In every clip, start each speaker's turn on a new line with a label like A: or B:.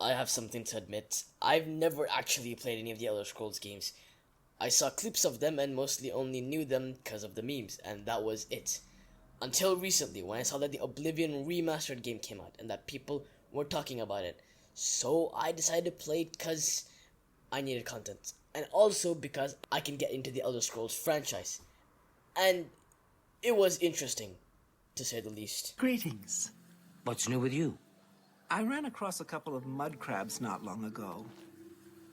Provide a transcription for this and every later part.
A: I have something to admit. I've never actually played any of the Elder Scrolls games. I saw clips of them and mostly only knew them because of the memes, and that was it. Until recently, when I saw that the Oblivion remastered game came out and that people were talking about it. So I decided to play it because I needed content. And also because I can get into the Elder Scrolls franchise. And it was interesting, to say the least.
B: Greetings.
C: What's new with you?
B: I ran across a couple of mud crabs not long ago.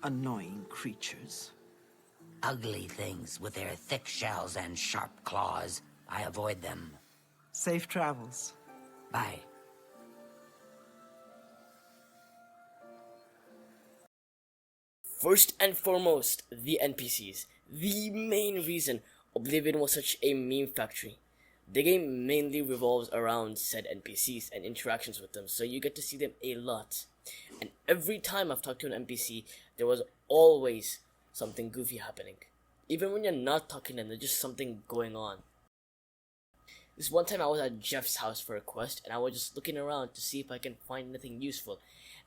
B: Annoying creatures.
C: Ugly things with their thick shells and sharp claws. I avoid them.
B: Safe travels.
C: Bye.
A: First and foremost, the NPCs. The main reason Oblivion was such a meme factory. The game mainly revolves around said NPCs and interactions with them, so you get to see them a lot. And every time I've talked to an NPC, there was always something goofy happening. Even when you're not talking to them, there's just something going on. This one time I was at Jeff's house for a quest, and I was just looking around to see if I can find anything useful.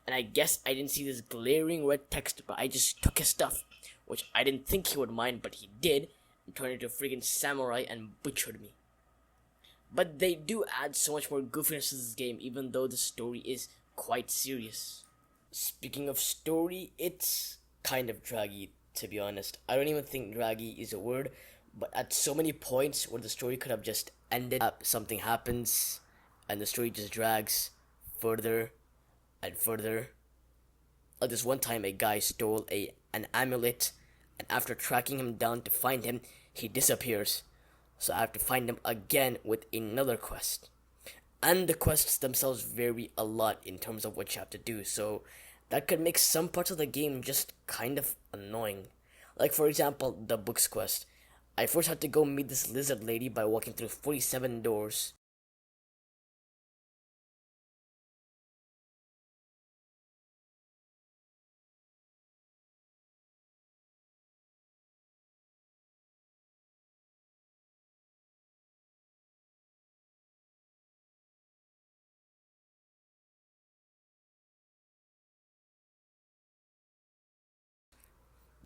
A: And I guess I didn't see this glaring red text, but I just took his stuff, which I didn't think he would mind, but he did, and turned into a friggin' samurai and butchered me. But they do add so much more goofiness to this game, even though the story is quite serious. Speaking of story, it's kind of draggy, to be honest. I don't even think draggy is a word, but at so many points where the story could have just ended up, something happens, and the story just drags further and further. Like this one time a guy stole an amulet, and after tracking him down to find him, he disappears. So I have to find him again with another quest. And the quests themselves vary a lot in terms of what you have to do, so that could make some parts of the game just kind of annoying. Like for example, the books quest. I first had to go meet this lizard lady by walking through 47 doors.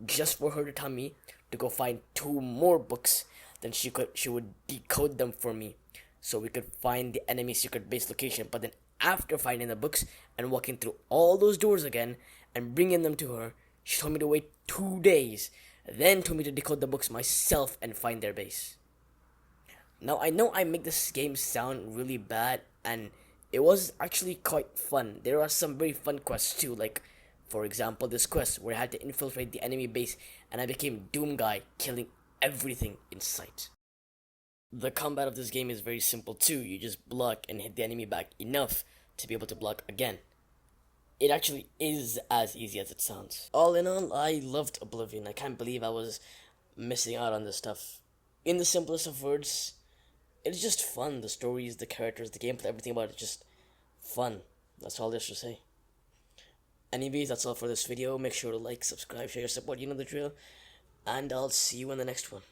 A: Just for her to tell me to go find 2 more books, then she would decode them for me so we could find the enemy secret base location. But then after finding the books and walking through all those doors again and bringing them to her, she told me to wait 2 days, then told me to decode the books myself and find their base. Now I know I make this game sound really bad, and it was actually quite fun. There are some very fun quests too, like for example, this quest where I had to infiltrate the enemy base and I became Doom Guy, killing everything in sight. The combat of this game is very simple too. You just block and hit the enemy back enough to be able to block again. It actually is as easy as it sounds. All in all, I loved Oblivion. I can't believe I was missing out on this stuff. In the simplest of words, it's just fun. The stories, the characters, the gameplay, everything about it, just fun. That's all there's to say. Anyways, that's all for this video. Make sure to like, subscribe, share your support, you know the drill. And I'll see you in the next one.